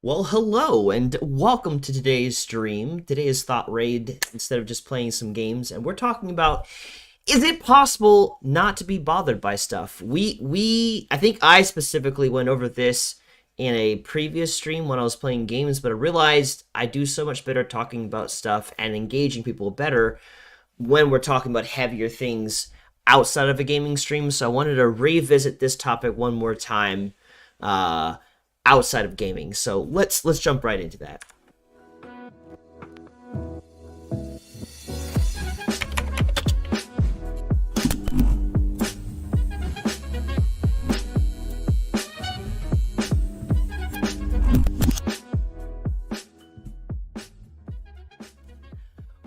Well, hello and welcome to today's stream. Today is Thought Raid instead of just playing some games, and we're talking about is it possible not to be bothered by stuff? I think I specifically went over this in a previous stream when I was playing games, but I realized I do so much better talking about stuff and engaging people better when we're talking about heavier things outside of a gaming stream. So I wanted to revisit this topic one more time. Outside of gaming. So let's jump right into that.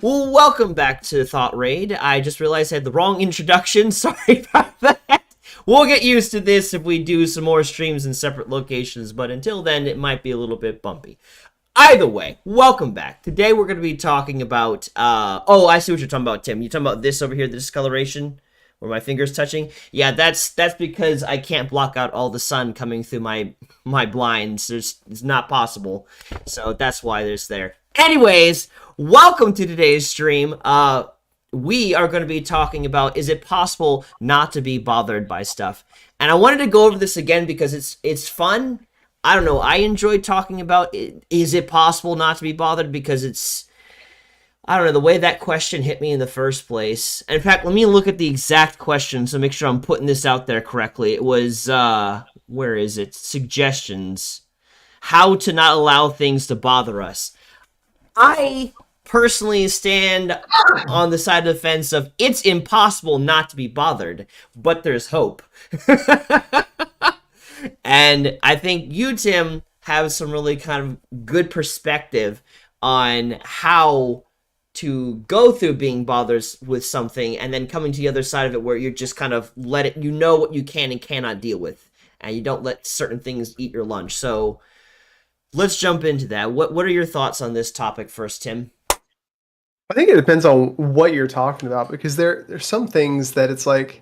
Well, welcome back to Thought Raid. I just realized I had the wrong introduction. Sorry about that. We'll get used to this if we do some more streams in separate locations, but until then, it might be a little bit bumpy. Either way, welcome back. Today we're going to be talking about, oh, I see what you're talking about, Tim. You're talking about this over here, the discoloration, where my finger's touching? Yeah, that's because I can't block out all the sun coming through my blinds. It's not possible. So that's why there's there. Anyways, welcome to today's stream. We are going to be talking about, is it possible not to be bothered by stuff? And I wanted to go over this again because it's fun. I don't know. I enjoy talking about is it possible not to be bothered, because I don't know, the way that question hit me in the first place. And in fact, let me look at the exact question so make sure I'm putting this out there correctly. It was, where is it? Suggestions. How to not allow things to bother us. I personally stand on the side of the fence of it's impossible not to be bothered, but there's hope. And I think you, Tim, have some really kind of good perspective on how to go through being bothered with something and then coming to the other side of it where you're just kind of let it, you know what you can and cannot deal with, and you don't let certain things eat your lunch. So let's jump into that. What are your thoughts on this topic first, Tim? I think it depends on what you're talking about, because there's some things that it's like,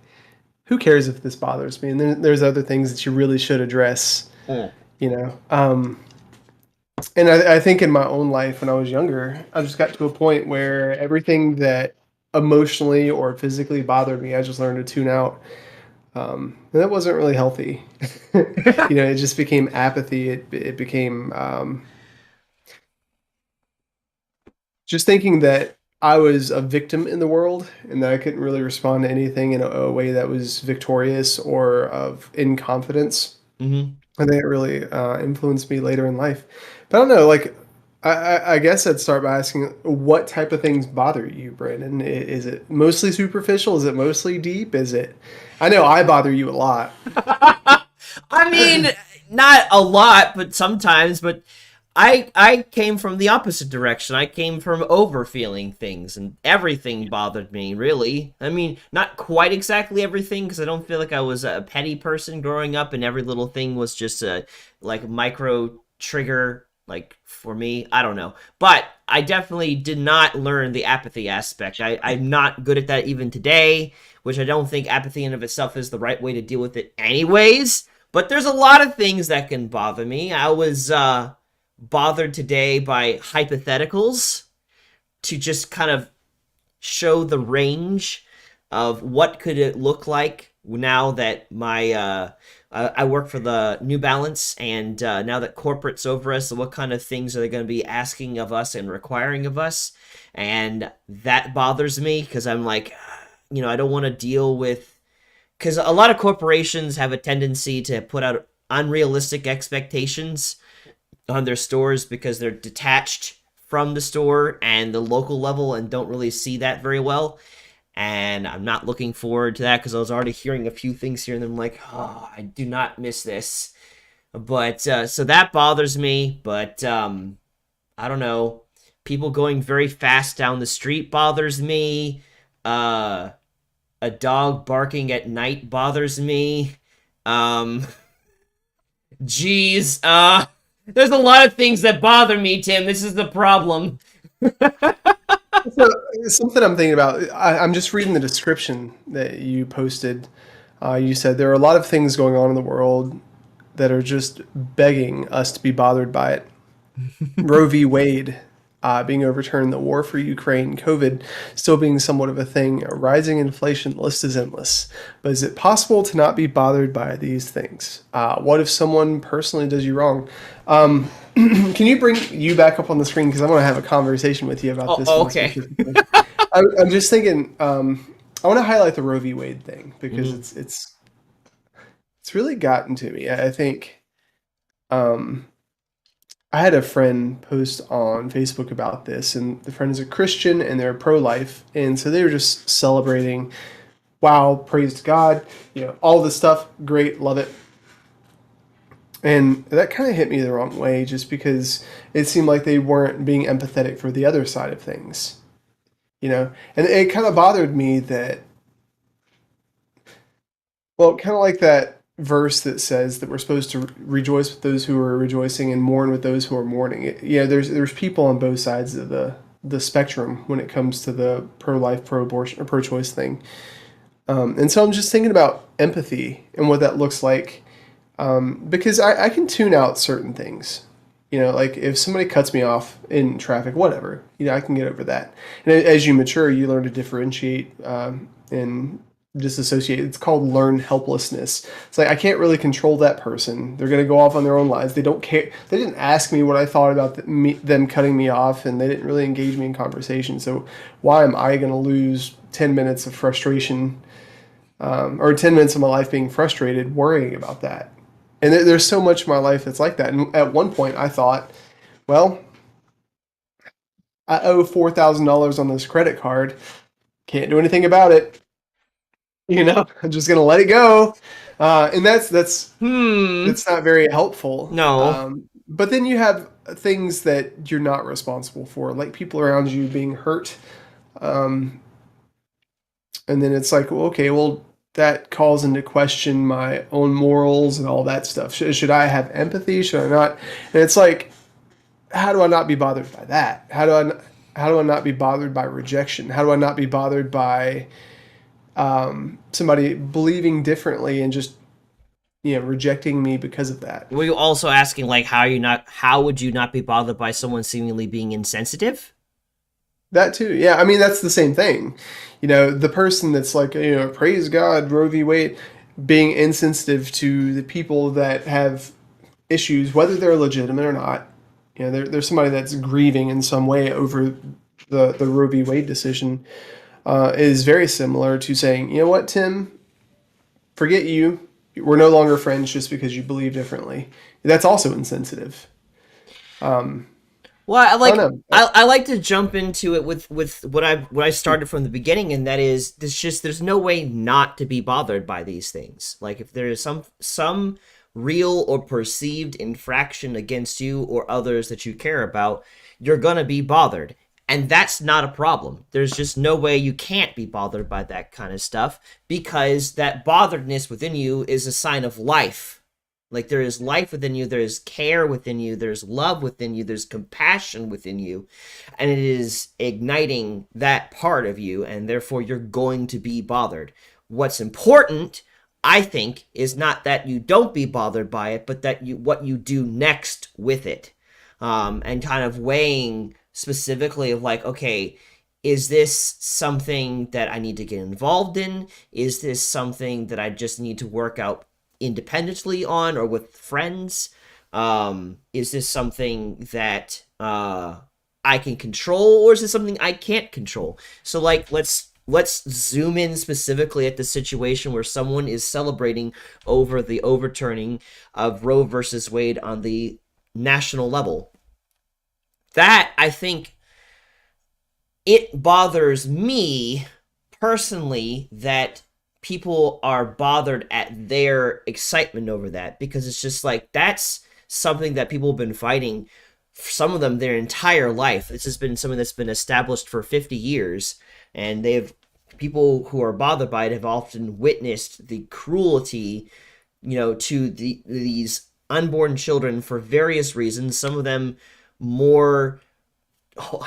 who cares if this bothers me? And then there's other things that you really should address, Mm. you know. And I think in my own life when I was younger, I just got to a point where everything that emotionally or physically bothered me, I just learned to tune out. And that wasn't really healthy. It just became apathy. It became just thinking that I was a victim in the world and that I couldn't really respond to anything in a way that was victorious or of in confidence. Mm-hmm. I think it really influenced me later in life. But I don't know, like, I guess I'd start by asking, what type of things bother you, Brandon? Is it mostly superficial? Is it mostly deep? I know I bother you a lot. I mean, not a lot, but sometimes. But I came from the opposite direction. I came from over feeling things, and everything bothered me, really. I mean, not quite exactly everything, because I don't feel like I was a petty person growing up, and every little thing was just a like micro trigger. Like for me, I don't know, but I definitely did not learn the apathy aspect. I'm not good at that even today, which I don't think apathy in of itself is the right way to deal with it anyways. But there's a lot of things that can bother me. I was bothered today by hypotheticals to just kind of show the range of what could it look like now that I work for the New Balance, and now that corporate's over us, so what kind of things are they going to be asking of us and requiring of us? And that bothers me because I'm like, I don't want to deal with, because a lot of corporations have a tendency to put out unrealistic expectations on their stores because they're detached from the store and the local level and don't really see that very well. And I'm not looking forward to that because I was already hearing a few things here and I'm like, oh, I do not miss this. But so that bothers me. But I don't know. People going very fast down the street bothers me. A dog barking at night bothers me. Um, Geez, there's a lot of things that bother me, Tim. This is the problem. So, something I'm thinking about, I'm just reading the description that you posted. You said there are a lot of things going on in the world that are just begging us to be bothered by it. Roe v. Wade being overturned, the war for Ukraine, COVID still being somewhat of a thing, a rising inflation, the list is endless. But is it possible to not be bothered by these things? What if someone personally does you wrong? Can you bring you back up on the screen? Because I want to have a conversation with you about this Oh, one okay. specifically. I'm just thinking, I want to highlight the Roe v. Wade thing because Hmm. it's really gotten to me. I think um, I had a friend post on Facebook about this, and the friend is a Christian and they're pro-life, and so they were just celebrating. Wow, praise God, all this stuff, great, love it. And that kind of hit me the wrong way, just because it seemed like they weren't being empathetic for the other side of things. And it kind of bothered me that, well, kind of like that verse that says that we're supposed to rejoice with those who are rejoicing and mourn with those who are mourning. There's people on both sides of the spectrum when it comes to the pro-life, pro-abortion, or pro-choice thing. And so I'm just thinking about empathy and what that looks like, because I can tune out certain things. Like if somebody cuts me off in traffic, whatever, I can get over that. And as you mature, you learn to differentiate and disassociate. It's called learned helplessness. It's like I can't really control that person. They're going to go off on their own lives. They don't care. They didn't ask me what I thought about them cutting me off, and they didn't really engage me in conversation. So why am I going to lose 10 minutes of frustration, or 10 minutes of my life being frustrated worrying about that? And there's so much of my life that's like that. And at one point, I thought, well, I owe $4,000 on this credit card. Can't do anything about it. I'm just gonna let it go. And Hmm. that's not very helpful. No. But then you have things that you're not responsible for, like people around you being hurt. Um, and then it's like, well, okay, well, that calls into question my own morals and all that stuff. Should I have empathy? Should I not? And it's like, how do I not be bothered by that? How do I not be bothered by rejection? How do I not be bothered by somebody believing differently and just rejecting me because of that? Were you also asking like how would you not be bothered by someone seemingly being insensitive? That too, yeah. I mean, that's the same thing. The person that's like, praise God, Roe v. Wade, being insensitive to the people that have issues, whether they're legitimate or not. There's somebody that's grieving in some way over the Roe v. Wade decision, is very similar to saying, you know what, Tim, forget you. We're no longer friends just because you believe differently. That's also insensitive. Um, Well, I I don't like know. I like to jump into it with what I started from the beginning, and that is there's no way not to be bothered by these things. Like if there is some real or perceived infraction against you or others that you care about, you're gonna be bothered. And that's not a problem. There's just no way you can't be bothered by that kind of stuff because that botheredness within you is a sign of life. Like there is life within you, there is care within you, there's love within you, there's compassion within you, and it is igniting that part of you, and therefore you're going to be bothered. What's important, I think, is not that you don't be bothered by it, but that you what you do next with it, and kind of weighing specifically of like, okay, is this something that I need to get involved in? Is this something that I just need to work out independently on or with friends? Is this something that I can control, or is this something I can't control? So like let's zoom in specifically at the situation where someone is celebrating over the overturning of Roe versus Wade on the national level. That I think it bothers me personally that people are bothered at their excitement over that because it's just like that's something that people have been fighting, some of them their entire life. This has been something that's been established for 50 years, and they've people who are bothered by it have often witnessed the cruelty, to these unborn children for various reasons, some of them more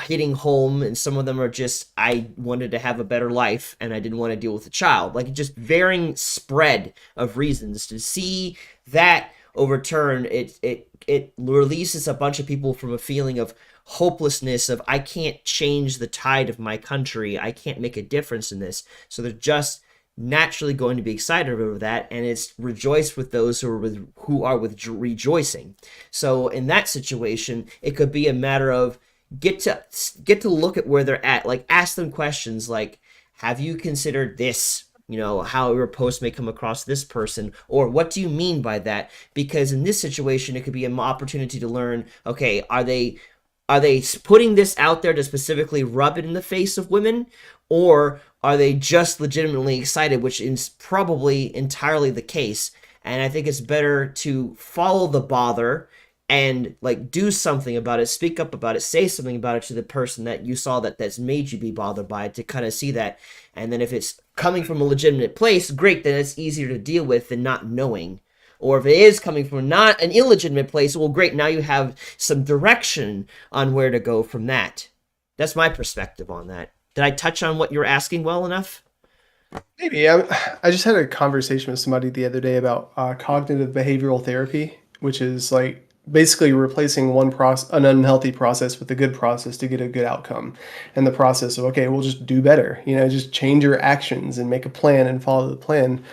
hitting home, and some of them are just I wanted to have a better life and I didn't want to deal with a child. Like just varying spread of reasons to see that overturned, it releases a bunch of people from a feeling of hopelessness of I can't change the tide of my country. I can't make a difference in this. So they're just naturally going to be excited over that, and it's rejoice with those who are rejoicing. So in that situation, it could be a matter of get to look at where they're at, like ask them questions like, have you considered this, how your post may come across this person, or what do you mean by that? Because in this situation, it could be an opportunity to learn, okay, are they putting this out there to specifically rub it in the face of women, or are they just legitimately excited, which is probably entirely the case. And I think it's better to follow the bother and like do something about it, speak up about it, say something about it to the person that you saw that's made you be bothered by it, to kind of see that. And then if it's coming from a legitimate place, great, then it's easier to deal with than not knowing. Or if it is coming from not an illegitimate place, well, great, now you have some direction on where to go from that. That's my perspective on that. Did I touch on what you're asking well enough? Maybe. I just had a conversation with somebody the other day about cognitive behavioral therapy, which is like basically replacing an unhealthy process with a good process to get a good outcome. And the process of, okay, we'll just do better, just change your actions and make a plan and follow the plan.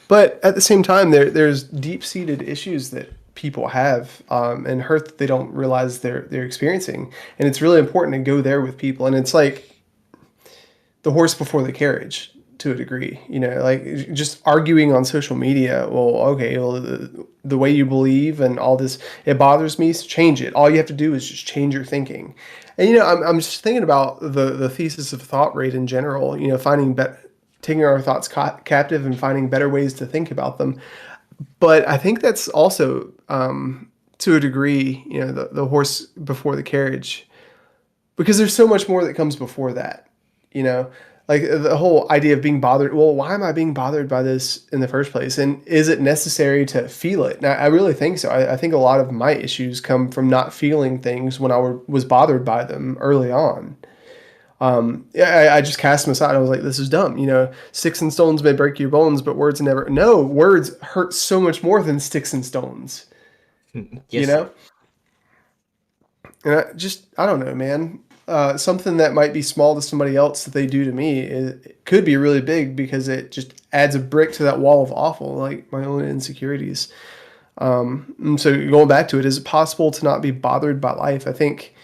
But at the same time, there's deep-seated issues that people have, and hurt that they don't realize they're experiencing. And it's really important to go there with people. And it's like the horse before the carriage to a degree, like just arguing on social media. Well, okay, well, the way you believe and all this, it bothers me, so change it. All you have to do is just change your thinking. And, I'm just thinking about the thesis of thoughtraid in general, taking our thoughts captive and finding better ways to think about them. But I think that's also, to a degree, the horse before the carriage, because there's so much more that comes before that, like the whole idea of being bothered. Well, why am I being bothered by this in the first place? And is it necessary to feel it? Now, I really think so. I think a lot of my issues come from not feeling things when I was bothered by them early on. I just cast them aside. I was like, this is dumb. Sticks and stones may break your bones, but words never. No, words hurt so much more than sticks and stones. Yes. And I don't know, man. Something that might be small to somebody else that they do to me, it could be really big because it just adds a brick to that wall of awful, like my own insecurities. And so going back to it, is it possible to not be bothered by life? I think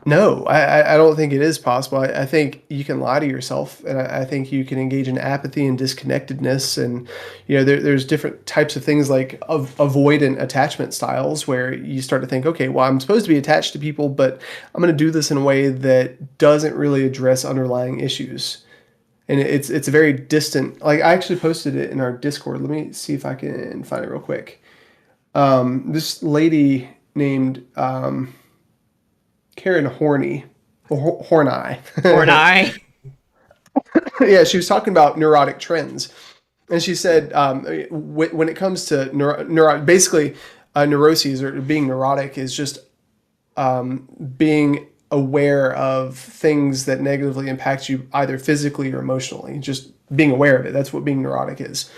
no, I don't think it is possible. I think you can lie to yourself, and I think you can engage in apathy and disconnectedness. And, there's different types of things like avoidant attachment styles where you start to think, okay, well, I'm supposed to be attached to people, but I'm going to do this in a way that doesn't really address underlying issues. And it's a very distant, like I actually posted it in our Discord. Let me see if I can find it real quick. This lady named, Karen Horney. Horny. Yeah, she was talking about neurotic trends. And she said when it comes to basically neuroses or being neurotic is just being aware of things that negatively impact you either physically or emotionally. Just being aware of it. That's what being neurotic is.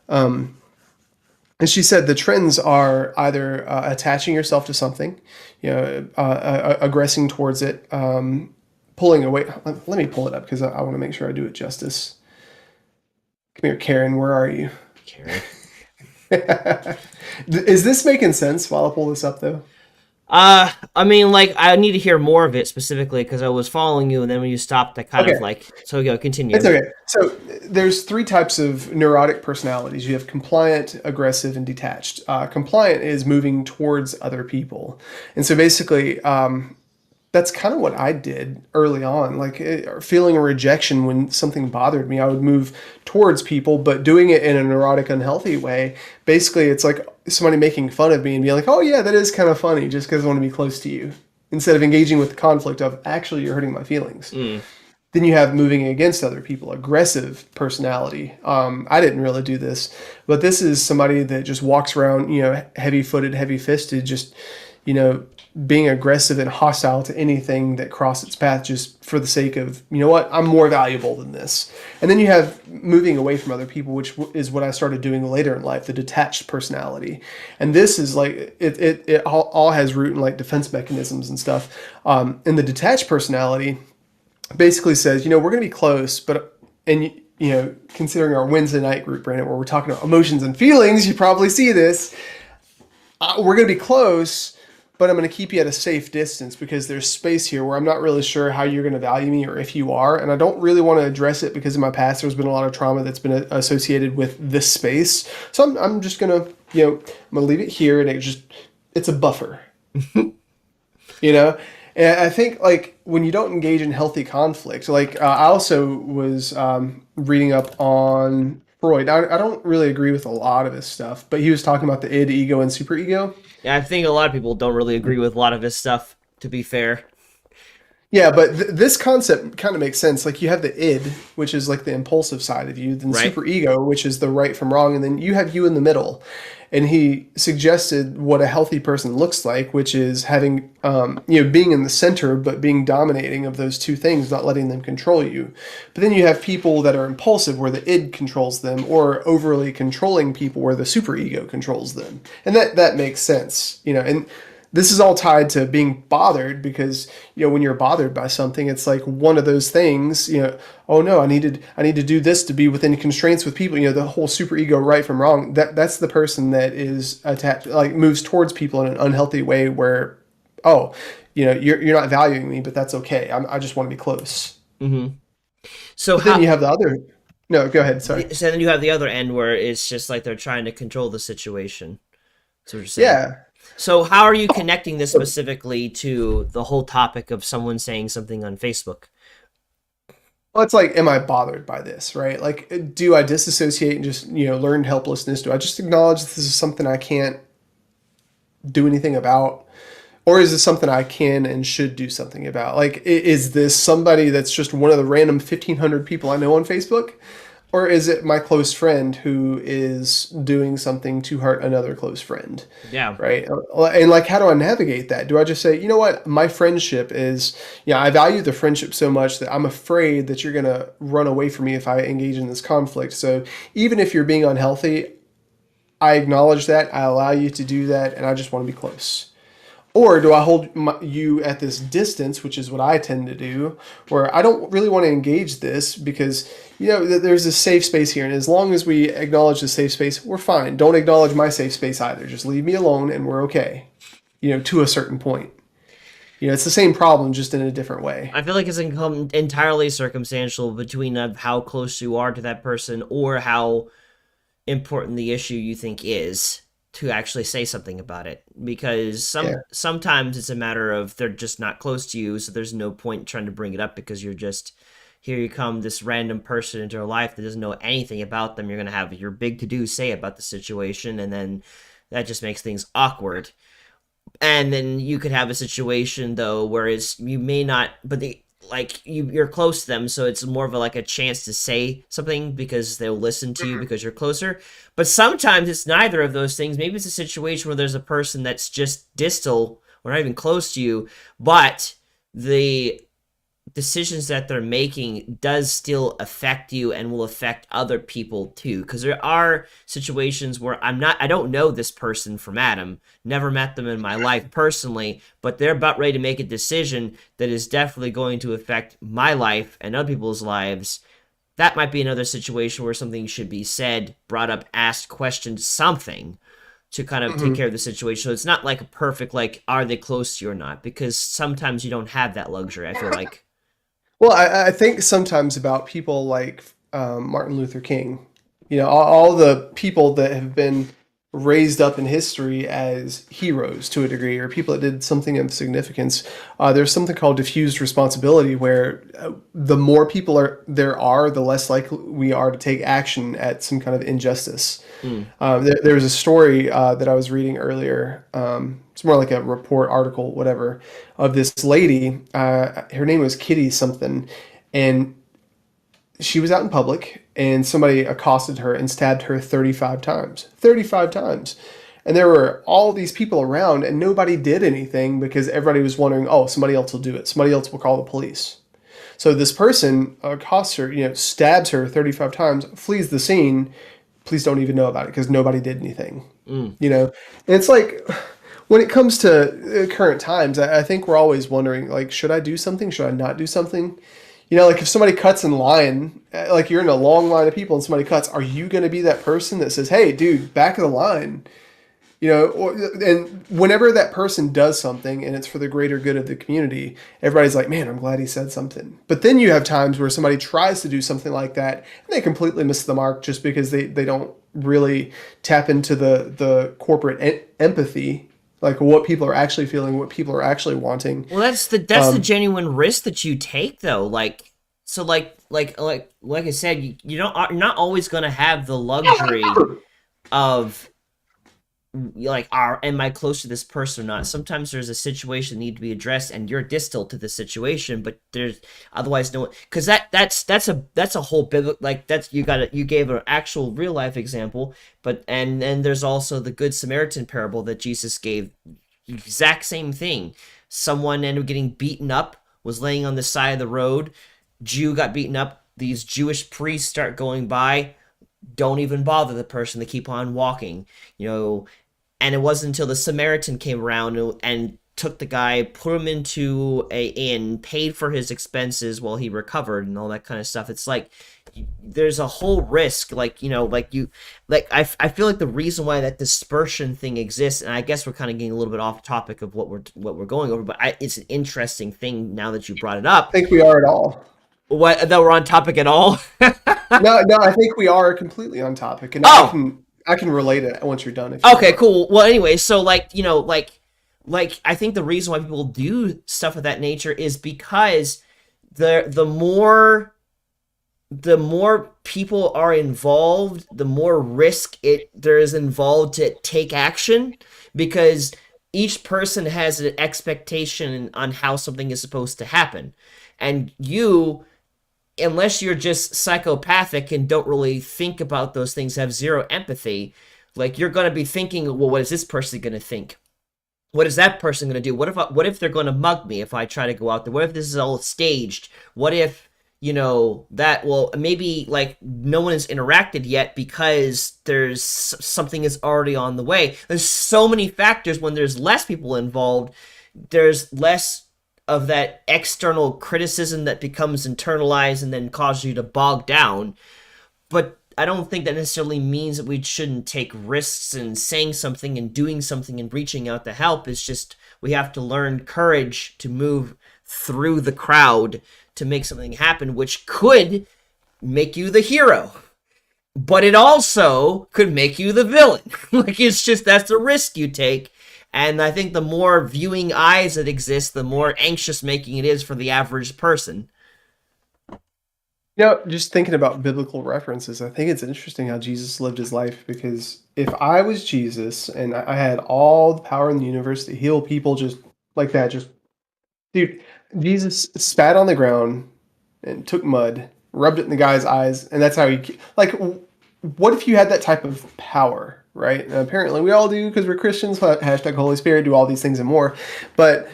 And she said the trends are either attaching yourself to something, aggressing towards it, pulling away. Let me pull it up because I want to make sure I do it justice. Come here, Karen. Where are you? Karen. Is this making sense while I pull this up, though? I mean, like, I need to hear more of it specifically because I was following you, and then when you stopped, I kind of like, so go, continue. It's okay. So there's three types of neurotic personalities. You have compliant, aggressive, and detached. Compliant is moving towards other people. And so basically, that's kind of what I did early on, like feeling a rejection when something bothered me. I would move towards people, but doing it in a neurotic, unhealthy way. Basically, it's like somebody making fun of me and being like, oh yeah, that is kind of funny just because I want to be close to you. Instead of engaging with the conflict of actually you're hurting my feelings. Then you have moving against other people, aggressive personality. I didn't really do this, but this is somebody that just walks around, heavy-footed, heavy-fisted, just, being aggressive and hostile to anything that crossed its path just for the sake of, you know what, I'm more valuable than this. And then you have moving away from other people, which is what I started doing later in life, the detached personality. And this is like, it all has root in like defense mechanisms and stuff. And the detached personality basically says, you know, we're going to be close, but, and you know, considering our Wednesday night group, Brandon, where we're talking about emotions and feelings, you probably see this. We're going to be close, but I'm going to keep you at a safe distance because there's space here where I'm not really sure how you're going to value me or if you are. And I don't really want to address it because in my past, there's been a lot of trauma that's been associated with this space. So I'm just going to, you know, I'm going to leave it here and it's a buffer, you know? And I think like when you don't engage in healthy conflict, like I also was reading up on Freud. I don't really agree with a lot of his stuff, but he was talking about the id, ego, and superego. Yeah, I think a lot of people don't really agree with a lot of his stuff, to be fair. Yeah, but this concept kind of makes sense. Like you have the id, which is like the impulsive side of you, then Right? superego, which is the right from wrong, and then you have you in the middle. And he suggested what a healthy person looks like, which is having, you know, being in the center, but being dominating of those two things, not letting them control you. But then you have people that are impulsive, where the id controls them, or overly controlling people, where the superego controls them. And that makes sense, you know. And this is all tied to being bothered because, you know, when you're bothered by something, it's like one of those things, you know, oh no, I need to do this to be within constraints with people, you know, the whole super ego, right from wrong. That's the person that is attached, like moves towards people in an unhealthy way where, oh, you know, you're not valuing me, but that's okay. I just want to be close. Hmm. So But then how? you have the other, no, go ahead. Sorry. So then you have the other end where it's just like they're trying to control the situation. That's what you're saying. Yeah. So how are you connecting this specifically to the whole topic of someone saying something on Facebook? Well, it's like, am I bothered by this, right? Like, do I disassociate and just, you know, learn helplessness? Do I just acknowledge this is something I can't do anything about? Or is this something I can and should do something about? Like, is this somebody that's just one of the random 1,500 people I know on Facebook? Or is it my close friend who is doing something to hurt another close friend? Yeah. Right. And like, how do I navigate that? Do I just say, you know what, my friendship is, yeah, I value the friendship so much that I'm afraid that you're going to run away from me if I engage in this conflict. So even if you're being unhealthy, I acknowledge that, I allow you to do that, and I just want to be close. Or do I hold you at this distance, which is what I tend to do, where I don't really want to engage this because, you know, there's a safe space here. And as long as we acknowledge the safe space, we're fine. Don't acknowledge my safe space either. Just leave me alone and we're okay, you know, to a certain point. You know, it's the same problem, just in a different way. I feel like it's entirely circumstantial between how close you are to that person or how important the issue you think is to actually say something about it, because Yeah. sometimes it's a matter of they're just not close to you, so there's no point trying to bring it up because you're just here you come this random person into their life that doesn't know anything about them. You're going to have your big to do say about the situation, and then that just makes things awkward. And then you could have a situation though where it's you may not, but you're close to them, so it's more of like a chance to say something because they'll listen to you because you're closer. But sometimes it's neither of those things. Maybe it's a situation where there's a person that's just distal or not even close to you, but the decisions that they're making does still affect you and will affect other people too, because there are situations where I don't know this person from Adam, never met them in my life personally, but they're about ready to make a decision that is definitely going to affect my life and other people's lives. That might be another situation where something should be said, brought up, asked, questioned, something to kind of take Mhm. care of the situation. So it's not like a perfect, like, are they close to you or not? Because sometimes you don't have that luxury, I feel like. Well, I think sometimes about people like Martin Luther King, you know, all the people that have been raised up in history as heroes to a degree, or people that did something of significance. There's something called diffused responsibility, where the more people there are, the less likely we are to take action at some kind of injustice. Mm. There was a story that I was reading earlier. It's more like a report article, whatever, of this lady. Her name was Kitty something, and she was out in public, and somebody accosted her and stabbed her 35 times. 35 times. And there were all these people around, and nobody did anything because everybody was wondering, oh, somebody else will do it. Somebody else will call the police. So this person accosts her, stabs her 35 times, flees the scene. Police don't even know about it because nobody did anything. Mm. And it's like when it comes to current times, I think we're always wondering, like, should I do something? Should I not do something? Like if somebody cuts in line, like you're in a long line of people and somebody cuts, are you going to be that person that says, hey, dude, back of the line? And whenever that person does something and it's for the greater good of the community, everybody's like, man, I'm glad he said something. But then you have times where somebody tries to do something like that and they completely miss the mark just because they don't really tap into the corporate empathy, like what people are actually feeling, what people are actually wanting. Well, that's the genuine risk that you take, though. Like I said, you're not always gonna have the luxury of like, am I close to this person or not? Sometimes there's a situation that need to be addressed and you're distal to the situation, but there's otherwise no, because that's a whole biblical, like, you gave an actual real life example, but and then there's also the Good Samaritan parable that Jesus gave. Exact same thing. Someone ended up getting beaten up, was laying on the side of the road. Jew got beaten up. These Jewish priests start going by, don't even bother the person. They keep on walking. And it wasn't until the Samaritan came around and took the guy, put him into a inn, paid for his expenses while he recovered and all that kind of stuff. It's like there's a whole risk, I feel like the reason why that dispersion thing exists, and I guess we're kind of getting a little bit off topic of what we're going over, but it's an interesting thing now that you brought it up. I think we are at all. What, that we're on topic at all? No, I think we are completely on topic, and Oh, I can relate it once you're done. If you okay, want. cool. Well, anyway, so I think the reason why people do stuff of that nature is because the more people are involved, the more risk there is involved to take action, because each person has an expectation on how something is supposed to happen. And you, unless you're just psychopathic and don't really think about those things, have zero empathy, like, you're going to be thinking, well, what is this person going to think? What is that person going to do? What if they're going to mug me if I try to go out there? What if this is all staged? What if, that, well, maybe, like, no one has interacted yet because there's something is already on the way. There's so many factors. When there's less people involved, there's less of that external criticism that becomes internalized and then causes you to bog down. But I don't think that necessarily means that we shouldn't take risks in saying something and doing something and reaching out to help. It's just we have to learn courage to move through the crowd to make something happen, which could make you the hero, but it also could make you the villain. Like, it's just, that's the risk you take. And I think the more viewing eyes that exist, the more anxious making it is for the average person. Just thinking about biblical references, I think it's interesting how Jesus lived his life, because if I was Jesus and I had all the power in the universe to heal people just like that, just dude, Jesus spat on the ground and took mud, rubbed it in the guy's eyes, and that's how like. What if you had that type of power, right? And apparently, we all do because we're Christians. Hashtag Holy Spirit, do all these things and more. But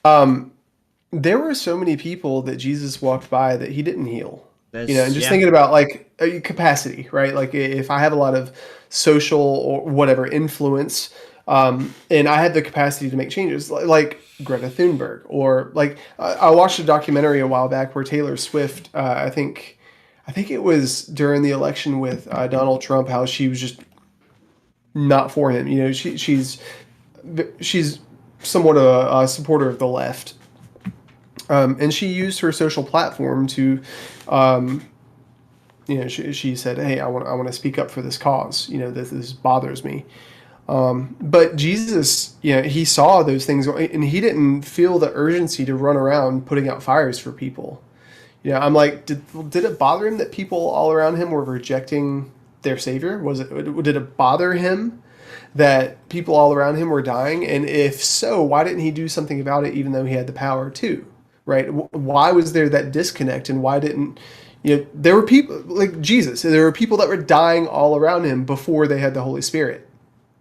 there were so many people that Jesus walked by that he didn't heal. And just Yeah. thinking about like capacity, right? Like if I have a lot of social or whatever influence, and I had the capacity to make changes, like Greta Thunberg, or like I watched a documentary a while back where Taylor Swift, I think it was during the election with Donald Trump, how she was just not for him. She's somewhat a supporter of the left, and she used her social platform to, she said, "Hey, I want to speak up for this cause. This bothers me." But Jesus, he saw those things, and he didn't feel the urgency to run around putting out fires for people. I'm like, did it bother him that people all around him were rejecting their savior? Did it bother him that people all around him were dying? And if so, why didn't he do something about it, even though he had the power to? Right? Why was there that disconnect, and why didn't there were people like Jesus? There were people that were dying all around him before they had the Holy Spirit.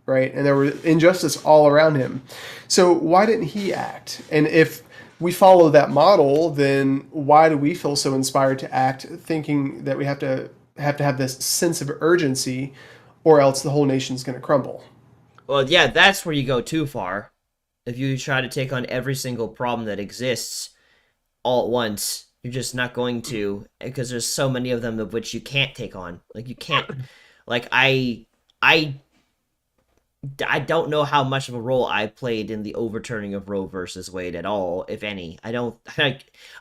right? And there was injustice all around him. So why didn't he act? And if we follow that model, then why do we feel so inspired to act, thinking that we have this sense of urgency, or else the whole nation's going to crumble? Well, yeah, that's where you go too far. If you try to take on every single problem that exists all at once, you're just not going to, because there's so many of them of which you can't take on. Like you can't. Like I I don't know how much of a role I played in the overturning of Roe versus Wade at all, if any. I don't.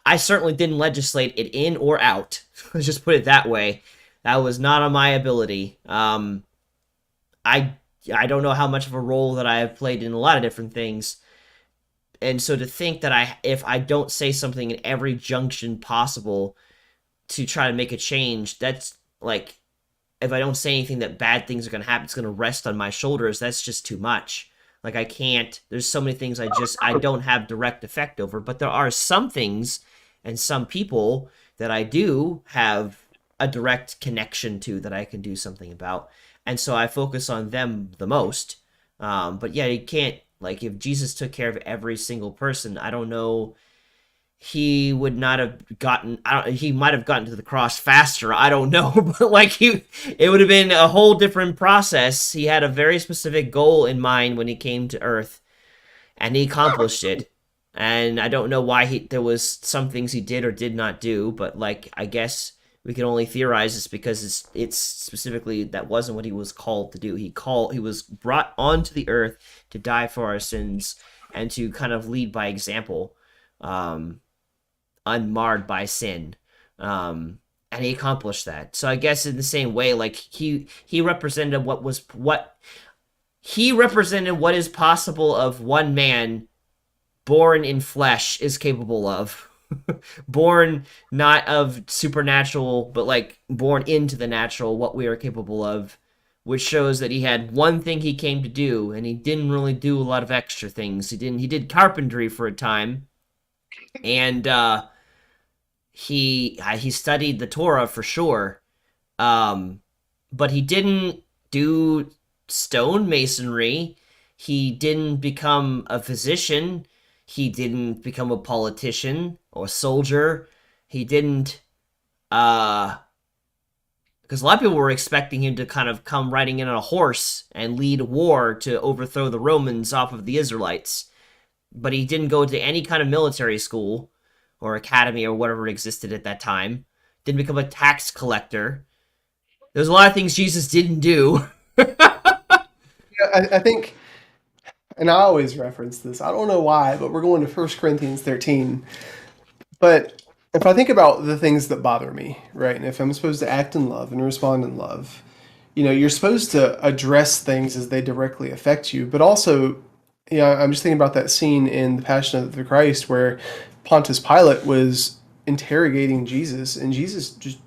I certainly didn't legislate it in or out. Let's just put it that way. That was not on my ability. I I don't know how much of a role that I have played in a lot of different things, and so to think that if I don't say something in every junction possible to try to make a change, that's like if I don't say anything that bad things are going to happen, it's going to rest on my shoulders. That's just too much. Like I can't. There's so many things I don't have direct effect over, but there are some things and some people that I do have a direct connection to that I can do something about, and so I focus on them the most. But yeah, you can't like if Jesus took care of every single person. I don't know, he would not have gotten he might have gotten to the cross faster, I don't know, but like it would have been a whole different process. He had a very specific goal in mind when he came to earth, and he accomplished it. And I don't know why there was some things he did or did not do, but like I guess we can only theorize this because it's specifically that wasn't what he was called to do. He was brought onto the earth to die for our sins and to kind of lead by example, um unmarred by sin. And he accomplished that. So I guess in the same way, like he represented what he represented what is possible of one man born in flesh is capable of. Born not of supernatural, but like born into the natural, what we are capable of, which shows that he had one thing he came to do, and he didn't really do a lot of extra things. He did carpentry for a time, and he studied the Torah for sure, um, but he didn't do stonemasonry. He didn't become a physician. He didn't become a politician or a soldier. He didn't, because a lot of people were expecting him to kind of come riding in on a horse and lead a war to overthrow the Romans off of the Israelites. But he didn't go to any kind of military school or academy or whatever existed at that time. Didn't become a tax collector. There's a lot of things Jesus didn't do. I think, and I always reference this. I don't know why, but we're going to 1 Corinthians 13. But if I think about the things that bother me, right, and if I'm supposed to act in love and respond in love, you're supposed to address things as they directly affect you, but also, I'm just thinking about that scene in The Passion of the Christ where Pontius Pilate was interrogating Jesus, and Jesus just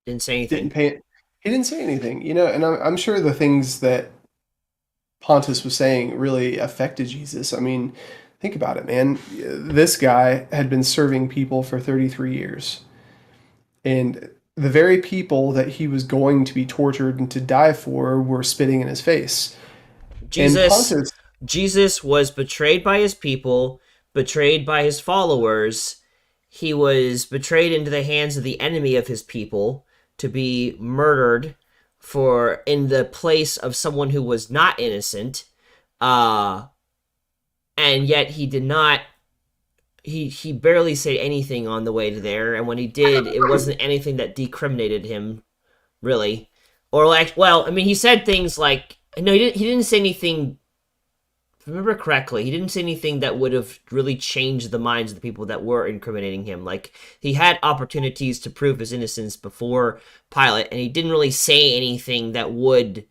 Didn't say didn't anything. pay. He didn't say anything, and I'm sure the things that Pontus was saying really affected Jesus. I mean, think about it, man. This guy had been serving people for 33 years, and the very people that he was going to be tortured and to die for were spitting in his face. And Jesus Pontus, Jesus was betrayed by his people, betrayed by his followers. He was betrayed into the hands of the enemy of his people to be murdered for in the place of someone who was not innocent. Uh and yet he did not he barely said anything on the way to there, and when he did, it wasn't anything that decriminated him really. Or like, well, I mean, he said things like, no, he didn't say anything, if I remember correctly, he didn't say anything that would have really changed the minds of the people that were incriminating him. Like, he had opportunities to prove his innocence before Pilate, and he didn't really say anything that would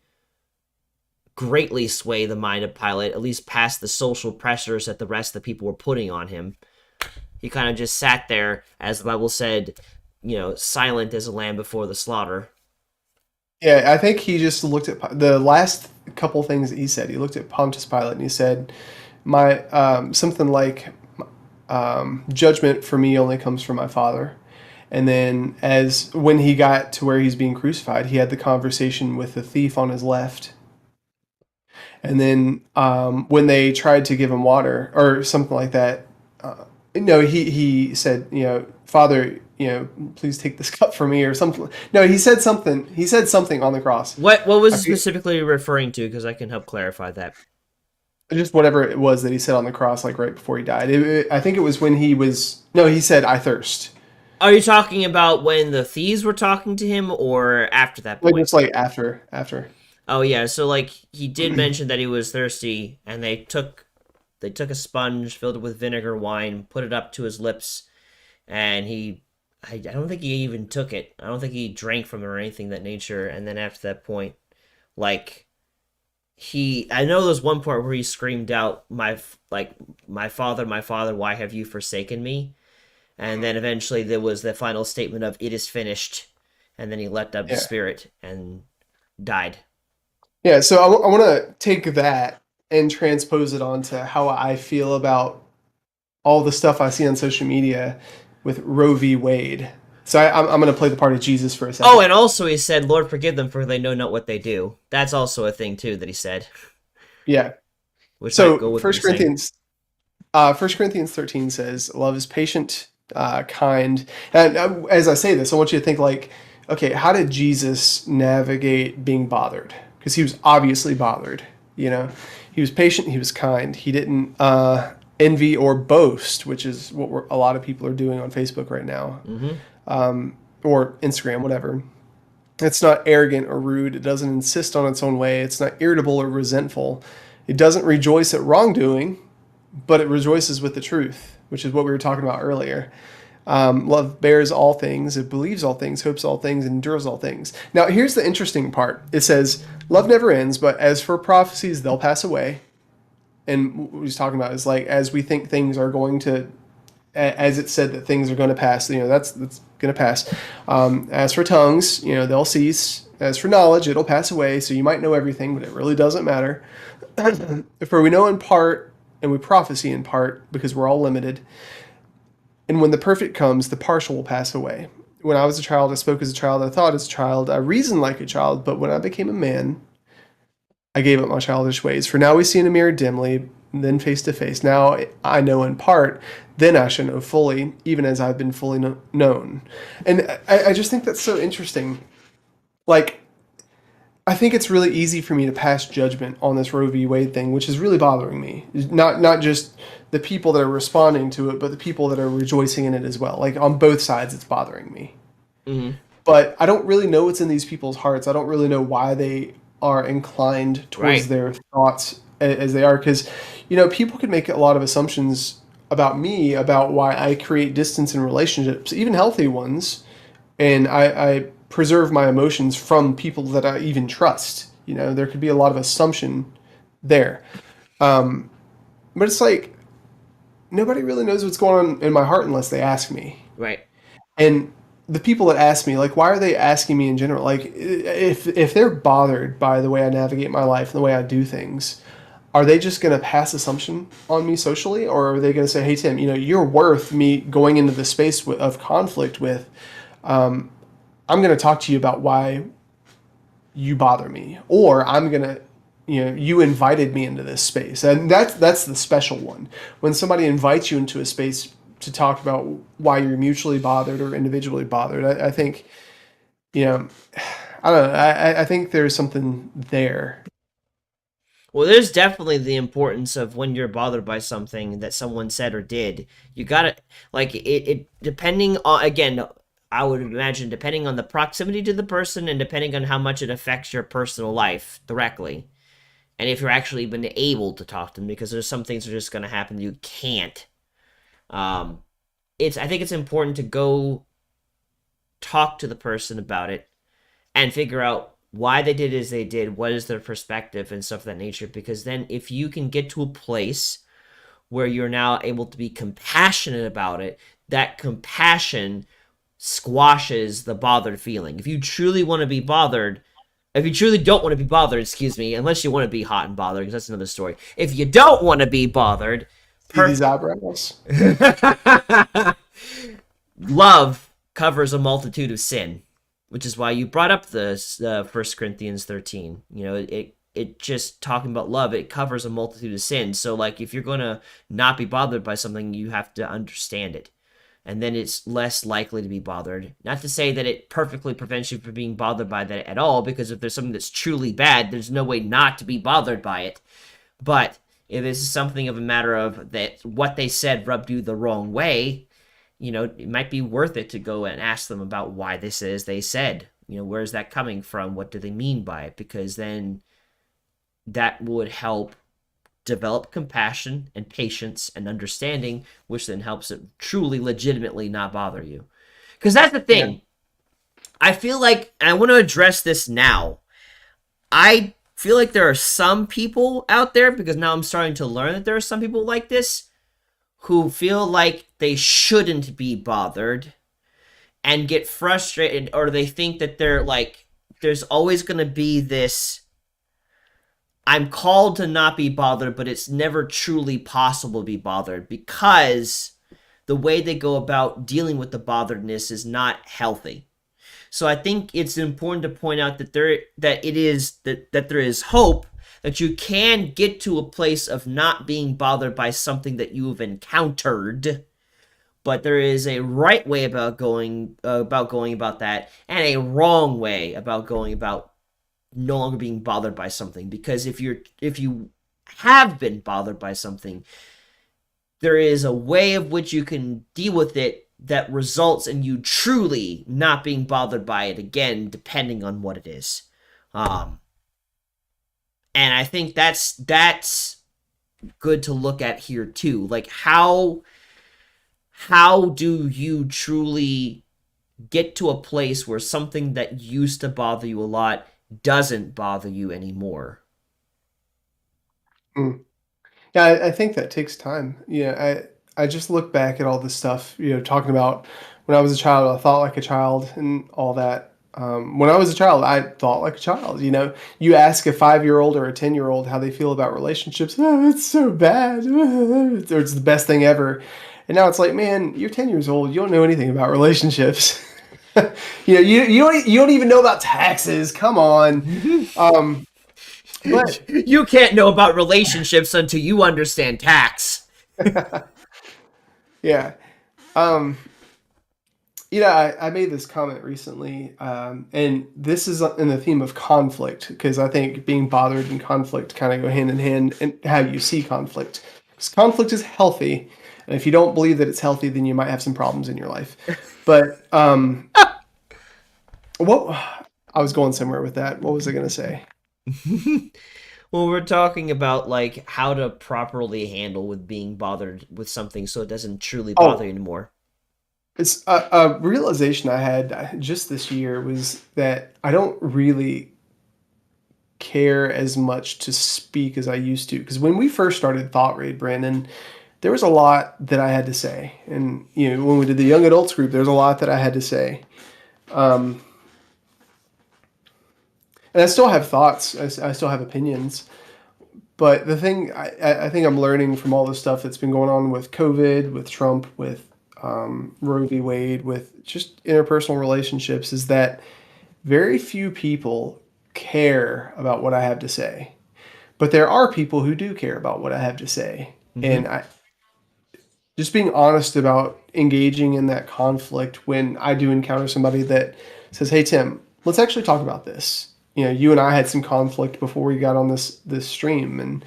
greatly sway the mind of Pilate, at least past the social pressures that the rest of the people were putting on him. He kind of just sat there, as the Bible said, silent as a lamb before the slaughter. yeah, I think he just looked at the last couple things that he said. He looked at Pontius Pilate and he said, "My something like judgment for me only comes from my Father." And then, as when he got to where he's being crucified, he had the conversation with the thief on his left, And then when they tried to give him water or something like that, no, he said, Father, please take this cup from me or something. No, he said something. He said something on the cross. What was I it forget, specifically referring to? Because I can help clarify that. just whatever it was that he said on the cross, like right before he died. I think it was when he was. No, he said, "I thirst." Are you talking about when the thieves were talking to him, or after that Like point? just like after. Oh yeah, so like he did mention that he was thirsty, and they took a sponge, filled it with vinegar wine, put it up to his lips, and I don't think he even took it. I don't think he drank from it or anything of that nature. And then after that point, like I know there's one part where he screamed out, my father, why have you forsaken me?" And then eventually there was the final statement of "it is finished," and then he let up his Yeah, spirit and died. yeah. So I want to take that and transpose it onto how I feel about all the stuff I see on social media with Roe v. Wade. So I'm going to play the part of Jesus for a Oh, second. and also he said, "Lord, forgive them, for they know not what they do." That's also a thing too that he said, Yeah. which might go So with what you're saying. First Corinthians 13 says, "Love is patient, kind." And as I say this, I want you to think like, okay, how did Jesus navigate being bothered? Because he was obviously bothered. He was patient. He was kind. He didn't envy or boast, which is what a lot of people are doing on Facebook right now, Mm-hmm. or Instagram, whatever. It's not arrogant or rude. It doesn't insist on its own way. It's not irritable or resentful. It doesn't rejoice at wrongdoing, but it rejoices with the truth, which is what we were talking about earlier. Love bears all things, it believes all things, hopes all things, and endures all things. Now, here's the interesting part. It says, love never ends, but as for prophecies, they'll pass away. And what he's talking about is like, as we think things are going to, as it said that things are going to pass, that's going to pass. As for tongues, they'll cease. As for knowledge, it'll pass away. So you might know everything, but it really doesn't matter. For we know in part, and we prophesy in part, because we're all limited. And when the perfect comes, the partial will pass away. When I was a child, I spoke as a child, I thought as a child, I reasoned like a child, but when I became a man, I gave up my childish ways. For now we see in a mirror dimly, then face to face. Now I know in part, then I shall know fully, even as I've been fully known. And I just think that's so interesting. Like, I think it's really easy for me to pass judgment on this Roe v. Wade thing, which is really bothering me. Not just the people that are responding to it, but the people that are rejoicing in it as well. Like on both sides, it's bothering me. Mm-hmm. But I don't really know what's in these people's hearts. I don't really know why they are inclined towards Right. their thoughts as they are, because people can make a lot of assumptions about me, about why I create distance in relationships, even healthy ones, and I preserve my emotions from people that I even trust. There could be a lot of assumption there, but it's like nobody really knows what's going on in my heart unless they ask me. Right. And the people that ask me, like, why are they asking me in general? Like, if they're bothered by the way I navigate my life, the way I do things, are they just going to pass assumption on me socially, or are they going to say, "Hey Tim, you're worth me going into the space of conflict with. I'm going to talk to you about why you bother me, or I'm going to." You invited me into this space, and that's the special one. When somebody invites you into a space to talk about why you're mutually bothered or individually bothered, I think, you know, I don't know. I think there's something there. Well, there's definitely the importance of when you're bothered by something that someone said or did. You gotta like it depending on again. I would imagine depending on the proximity to the person and depending on how much it affects your personal life directly, and if you're actually been able to talk to them, because there's some things that are just gonna happen you can't. Um, I think it's important to go talk to the person about it and figure out why they did as they did, what is their perspective and stuff of that nature. Because then, if you can get to a place where you're now able to be compassionate about it, that compassion squashes the bothered feeling. If you truly want to be bothered, if you truly don't want to be bothered, excuse me, unless you want to be hot and bothered, because that's another story. If you don't want to be bothered, See these eyebrows? love covers a multitude of sin, which is why you brought up the 1 Corinthians 13. it just talking about love, it covers a multitude of sins. So like if you're going to not be bothered by something, you have to understand it. And then it's less likely to be bothered. Not to say that it perfectly prevents you from being bothered by that at all, because if there's something that's truly bad, there's no way not to be bothered by it. But if this is something of a matter of that what they said rubbed you the wrong way, it might be worth it to go and ask them about why this is they said. Where's that coming from? What do they mean by it? Because then that would help develop compassion and patience and understanding, which then helps it truly, legitimately not bother you. Because that's the thing. Yeah. I feel like, and I want to address this now. I feel like there are some people out there, because now I'm starting to learn that there are some people like this, who feel like they shouldn't be bothered and get frustrated, or they think that they're like, there's always going to be this, I'm called to not be bothered, but it's never truly possible to be bothered, because the way they go about dealing with the botheredness is not healthy. So I think it's important to point out that there is hope, that you can get to a place of not being bothered by something that you've encountered, but there is a right way about going about that, and a wrong way about going about no longer being bothered by something. Because if you have been bothered by something, there is a way of which you can deal with it that results in you truly not being bothered by it again, depending on what it is. And I think that's good to look at here too. Like how do you truly get to a place where something that used to bother you a lot doesn't bother you anymore? Yeah, I think that takes time. I just look back at all this stuff, talking about when I was a child, I thought like a child and all that. When I was a child, I thought like a child. You ask a 5-year-old or a 10-year-old how they feel about relationships. Oh, it's so bad. It's the best thing ever. And now it's like, man, you're 10 years old. You don't know anything about relationships. You don't even know about taxes. Come on. But you can't know about relationships until you understand tax. Yeah. I made this comment recently, and this is in the theme of conflict, because I think being bothered and conflict kind of go hand in hand in how you see conflict. Because conflict is healthy, and if you don't believe that it's healthy, then you might have some problems in your life. But what I was going somewhere with that. What was I going to say? Well, we're talking about like how to properly handle with being bothered with something so it doesn't truly bother you anymore. It's a realization I had just this year was that I don't really care as much to speak as I used to. Because when we first started thoughtraid, Brandon, there was a lot that I had to say. And, when we did the young adults group, there's a lot that I had to say. And I still have thoughts. I still have opinions. But the thing I think I'm learning from all the stuff that's been going on with COVID, with Trump, with Roe v. Wade, with just interpersonal relationships, is that very few people care about what I have to say. But there are people who do care about what I have to say. Mm-hmm. And just being honest about engaging in that conflict when I do encounter somebody that says, hey, Tim, let's actually talk about this. You and I had some conflict before we got on this stream, and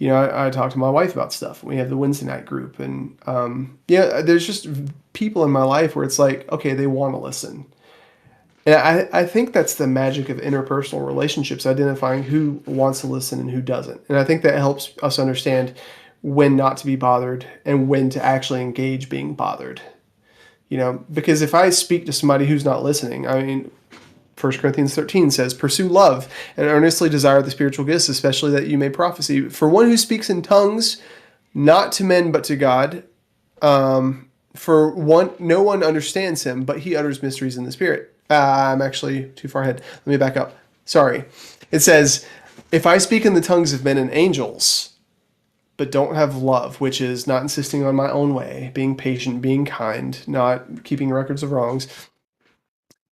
I talked to my wife about stuff. We have the Wednesday night group, and there's just people in my life where it's like, okay, they want to listen, and I think that's the magic of interpersonal relationships, identifying who wants to listen and who doesn't, and I think that helps us understand when not to be bothered and when to actually engage being bothered. Because if I speak to somebody who's not listening, I mean, 1 Corinthians 13 says, pursue love and earnestly desire the spiritual gifts, especially that you may prophesy. For one who speaks in tongues, not to men but to God, for one, no one understands him, but he utters mysteries in the spirit. I'm actually too far ahead. Let me back up. Sorry. It says, if I speak in the tongues of men and angels, but don't have love, which is not insisting on my own way, being patient, being kind, not keeping records of wrongs.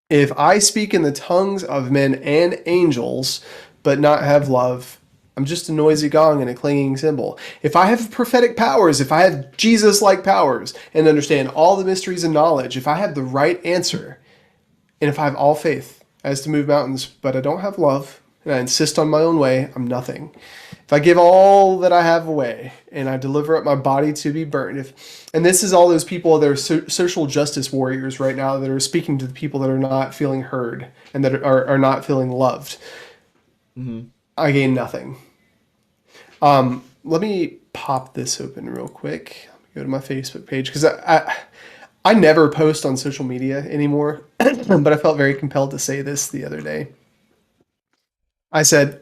If I speak in the tongues of men and angels, but not have love, I'm just a noisy gong and a clanging cymbal. If I have prophetic powers, if I have Jesus like powers and understand all the mysteries and knowledge, if I have the right answer, and if I have all faith as to move mountains, but I don't have love, and I insist on my own way, I'm nothing. If I give all that I have away and I deliver up my body to be burned, and this is all those people that are social justice warriors right now that are speaking to the people that are not feeling heard and that are not feeling loved, Mm-hmm. I gain nothing. Let me pop this open real quick. Let me go to my Facebook page because I never post on social media anymore, but I felt very compelled to say this the other day. I said,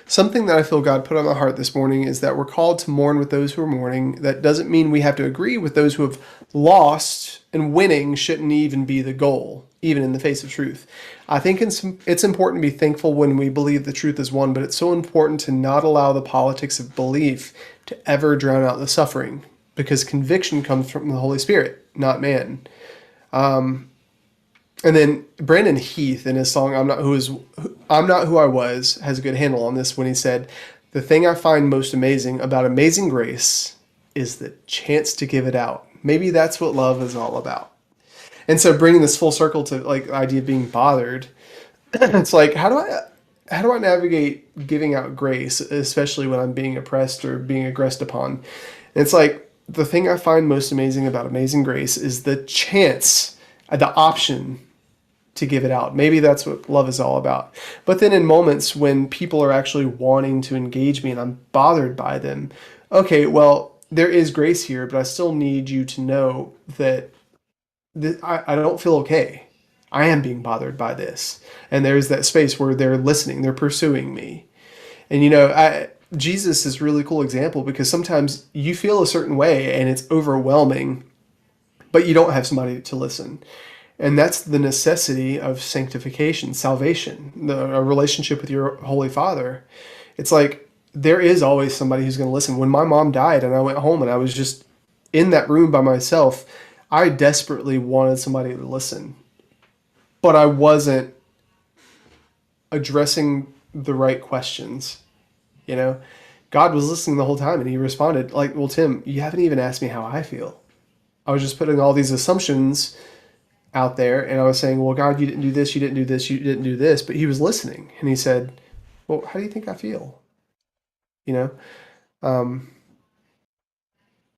something that I feel God put on my heart this morning is that we're called to mourn with those who are mourning. That doesn't mean we have to agree with those who have lost, and winning shouldn't even be the goal, even in the face of truth. I think it's important to be thankful when we believe the truth is won, but it's so important to not allow the politics of belief to ever drown out the suffering, because conviction comes from the Holy Spirit, not man. And then Brandon Heath in his song I'm Not Who I Was" has a good handle on this when he said, "The thing I find most amazing about Amazing Grace is the chance to give it out. Maybe that's what love is all about." And so bringing this full circle to like the idea of being bothered, it's like how do I navigate giving out grace, especially when I'm being oppressed or being aggressed upon? And it's like the thing I find most amazing about Amazing Grace is the chance, the option to give it out. Maybe that's what love is all about. But then in moments when people are actually wanting to engage me and I'm bothered by them, okay, well, there is grace here, but I still need you to know that I don't feel okay. I am being bothered by this. And there's that space where they're listening, they're pursuing me. And Jesus is a really cool example because sometimes you feel a certain way and it's overwhelming, but you don't have somebody to listen. And that's the necessity of sanctification, salvation, a relationship with your Holy Father. It's like there is always somebody who's going to listen. When my mom died and I went home and I was just in that room by myself, I desperately wanted somebody to listen. But I wasn't addressing the right questions. You know, God was listening the whole time and he responded like, "Well, Tim, you haven't even asked me how I feel." I was just putting all these assumptions out there and I was saying, "Well, God, you didn't do this, you didn't do this, you didn't do this." But he was listening and he said, "Well, how do you think I feel?" You know? Um,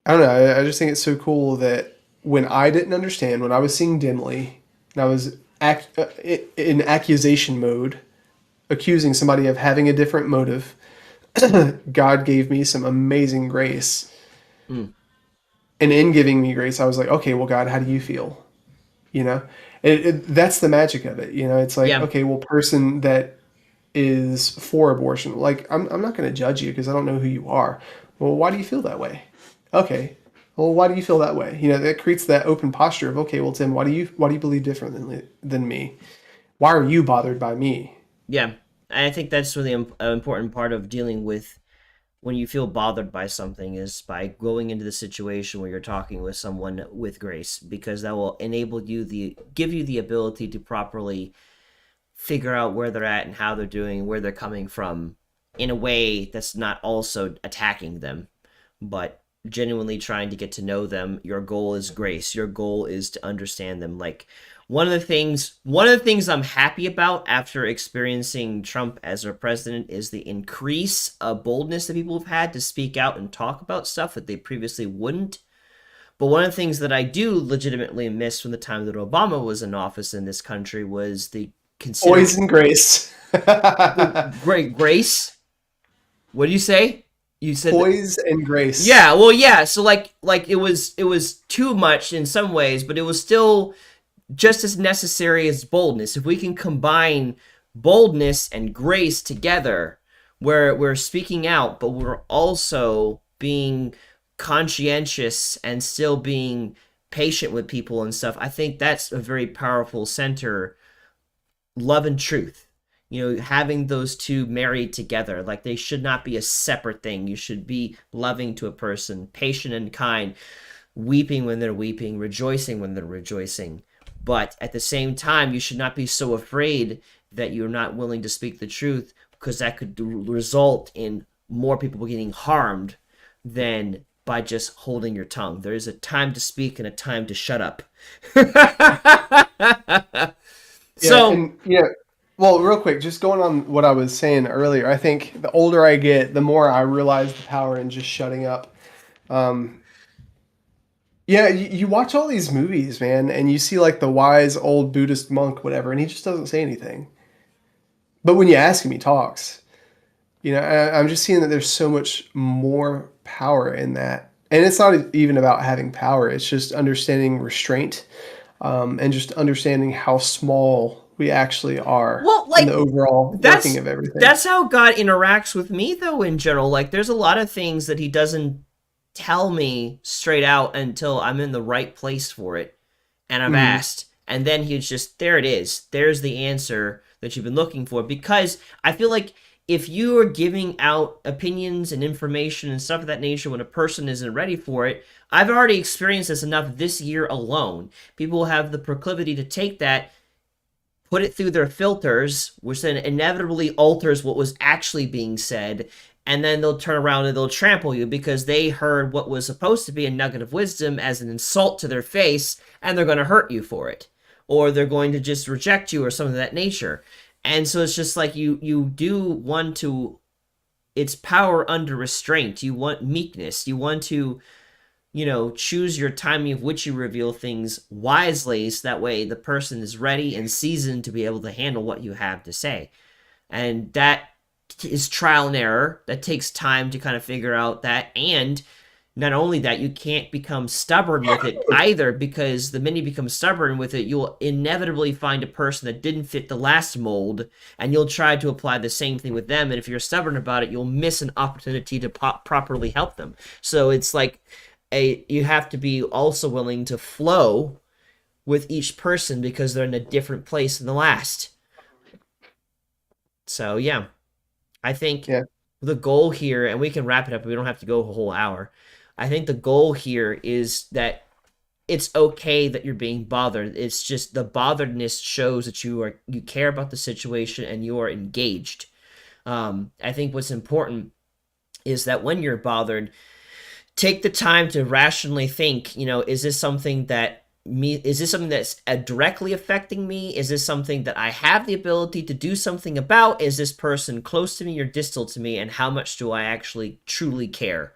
I don't know. I just think it's so cool that when I didn't understand, when I was seeing dimly, and I was in accusation mode, accusing somebody of having a different motive, God gave me some amazing grace. Mm. And in giving me grace, I was like, "Okay, well, God, how do you feel?" You know? That's the magic of it. It's like, Yeah. okay, well, person that is for abortion, like, I'm not going to judge you because I don't know who you are. Well, why do you feel that way? Okay. Well, why do you feel that way? That creates that open posture of, okay, well, Tim, why do you believe differently than me? Why are you bothered by me? Yeah. I think that's really an important part of dealing with when you feel bothered by something is by going into the situation where you're talking with someone with grace, because that will enable give you the ability to properly figure out where they're at and how they're doing, where they're coming from, in a way that's not also attacking them, but genuinely trying to get to know them. Your goal is grace. Your goal is to understand them. Like one of the things I'm happy about after experiencing Trump as our president is the increase of boldness that people have had to speak out and talk about stuff that they previously wouldn't. But one of the things that I do legitimately miss from the time that Obama was in office in this country was the consider Poison grace. the great grace. What do you say? You said that. Poise and grace. Yeah, well, yeah. So like it was too much in some ways, but it was still just as necessary as boldness. If we can combine boldness and grace together, where we're speaking out, but we're also being conscientious and still being patient with people and stuff, I think that's a very powerful center. Love and truth. Having those two married together, like they should not be a separate thing. You should be loving to a person, patient and kind, weeping when they're weeping, rejoicing when they're rejoicing. But at the same time, you should not be so afraid that you're not willing to speak the truth, because that could result in more people getting harmed than by just holding your tongue. There is a time to speak and a time to shut up. Yeah, So, and well, real quick, just going on what I was saying earlier, I think the older I get, the more I realize the power in just shutting up. Um, yeah, you watch all these movies, man, and you see like the wise old Buddhist monk, whatever, and he just doesn't say anything. But when you ask him, he talks. I'm just seeing that there's so much more power in that. And it's not even about having power, it's just understanding restraint, and just understanding how small we actually are well, in the like overall working that's of everything. that's how God interacts with me though in general. Like there's a lot of things that he doesn't tell me straight out until I'm in the right place for it and I've Mhm. asked. And then he's just there it is. There's the answer that you've been looking for because I feel like if you are giving out opinions and information and stuff of that nature when a person isn't ready for it, I've already experienced this enough this year alone. People have the proclivity to take that, put it through their filters, which then inevitably alters what was actually being said, and then they'll turn around and they'll trample you because they heard what was supposed to be a nugget of wisdom as an insult to their face, and they're going to hurt you for it. Or they're going to just reject you or something of that nature. And so it's just like you do want to it's power under restraint. You want meekness. You want to choose your timing of which you reveal things wisely so that way the person is ready and seasoned to be able to handle what you have to say. And that is trial and error. That takes time to kind of figure out that. And not only that, you can't become stubborn with it either because the minute you become stubborn with it, you'll inevitably find a person that didn't fit the last mold and you'll try to apply the same thing with them. And if you're stubborn about it, you'll miss an opportunity to properly help them. So it's like you have to be also willing to flow with each person because they're in a different place than the last. So yeah, I think Yeah. the goal here, and we can wrap it up. We don't have to go a whole hour. I think the goal here is that it's okay that you're being bothered. It's just the botheredness shows that you care about the situation and you are engaged. I think what's important is that when you're bothered, take the time to rationally think, is this something that's directly affecting me? Is this something that I have the ability to do something about? Is this person close to me or distal to me? And how much do I actually truly care?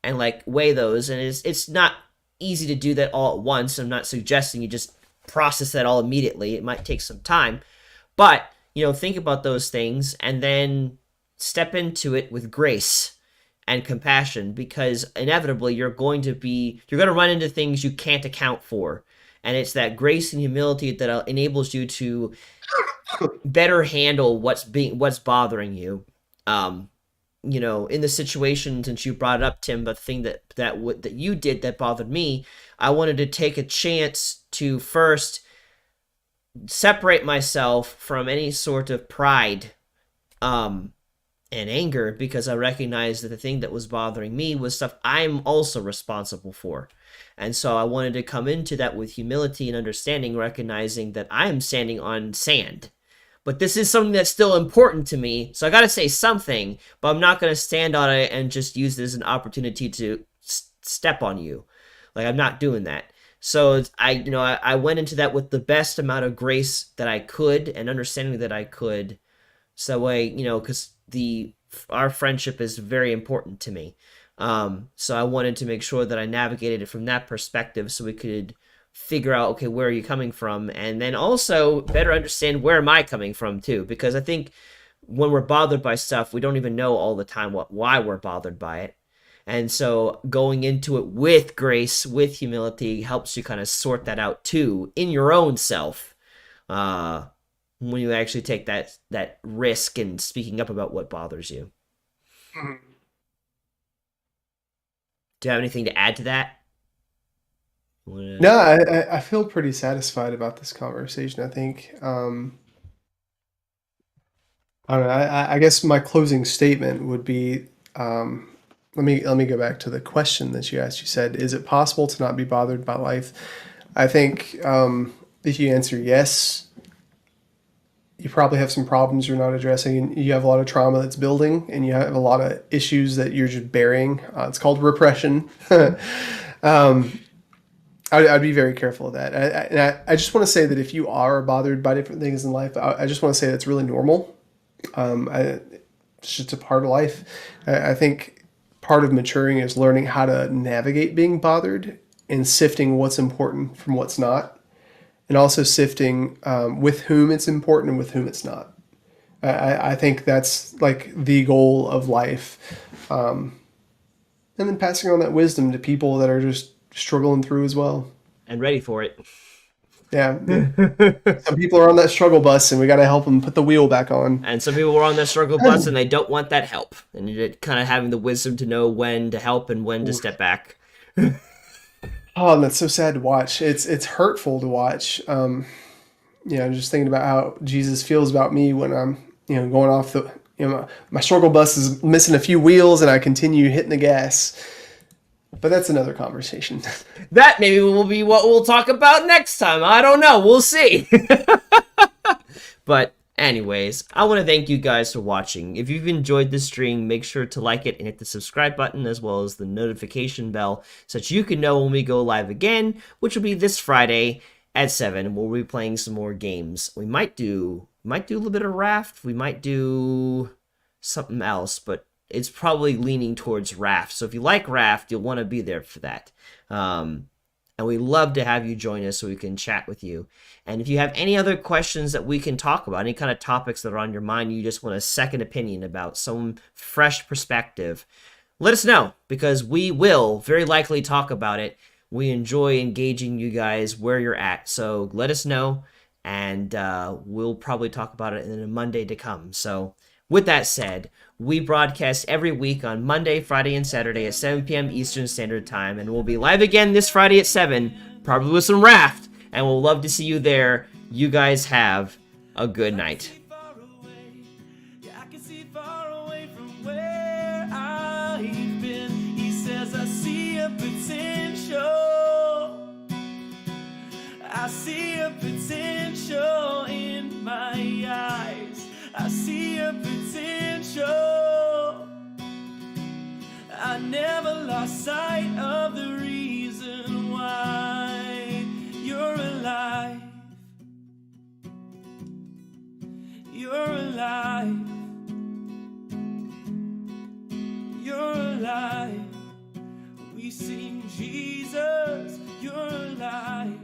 And like weigh those. And it's not easy to do that all at once. I'm not suggesting you just process that all immediately. It might take some time. But, think about those things and then step into it with grace and compassion because inevitably you're going to run into things you can't account for. And it's that grace and humility that enables you to better handle what's bothering you. Um, in the situation, since you brought it up, Tim, the thing that you did that bothered me, I wanted to take a chance to first separate myself from any sort of pride and anger because I recognized that the thing that was bothering me was stuff I'm also responsible for. And so I wanted to come into that with humility and understanding, recognizing that I am standing on sand. But this is something that's still important to me, so I got to say something, but I'm not going to stand on it and just use this as an opportunity to step on you. Like I'm not doing that. So I went into that with the best amount of grace that I could and understanding that I could. So way, because our friendship is very important to me. So I wanted to make sure that I navigated it from that perspective so we could figure out, okay, where are you coming from? And then also better understand where am I coming from too? Because I think when we're bothered by stuff, we don't even know all the time why we're bothered by it. And so going into it with grace, with humility, helps you kind of sort that out too in your own self. Uh, when you actually take that risk in speaking up about what bothers you. Mhm. Do you have anything to add to that? Wanna- No, I feel pretty satisfied about this conversation. I think I don't know. I guess my closing statement would be, um, let me go back to the question that you asked. You said, "Is it possible to not be bothered by life?" I think if you answer yes, you probably have some problems you're not addressing, and you have a lot of trauma that's building, and you have a lot of issues that you're just burying. It's called repression. um, I'd be very careful of that. I just want to say that if you are bothered by different things in life, I just want to say that's really normal. It's just a part of life. I think part of maturing is learning how to navigate being bothered and sifting what's important from what's not, and also sifting with whom it's important and with whom it's not. I think that's like the goal of life. And then passing on that wisdom to people that are just struggling through as well. And ready for it. Yeah. Some people are on that struggle bus, and we got to help them put the wheel back on. And some people are on that struggle bus and they don't want that help. And you're kind of having the wisdom to know when to help and when to step back. Oh, and that's so sad to watch. It's hurtful to watch. Just thinking about how Jesus feels about me when I'm, going off the, my struggle bus is missing a few wheels and I continue hitting the gas. But that's another conversation. That maybe will be what we'll talk about next time. I don't know. We'll see. But anyways, I want to thank you guys for watching. If you've enjoyed this stream, make sure to like it and hit the subscribe button as well as the notification bell so that you can know when we go live again, which will be this Friday at 7. We'll be playing some more games. We might do a little bit of Raft. We might do something else, but it's probably leaning towards Raft. So if you like Raft, you'll want to be there for that. And we love to have you join us so we can chat with you. And if you have any other questions that we can talk about, any kind of topics that are on your mind, you just want a second opinion about, some fresh perspective, let us know, because we will very likely talk about it. We enjoy engaging you guys where you're at. So let us know, and we'll probably talk about it in a Monday to come. So with that said, we broadcast every week on Monday, Friday, and Saturday at 7 p.m. Eastern Standard Time, and we'll be live again this Friday at 7, probably with some Raft, and we'll love to see you there. You guys have a good night. I see a potential in my eyes. I see a potential. I never lost sight of the reason why you're alive. You're alive. You're alive. We sing Jesus, you're alive.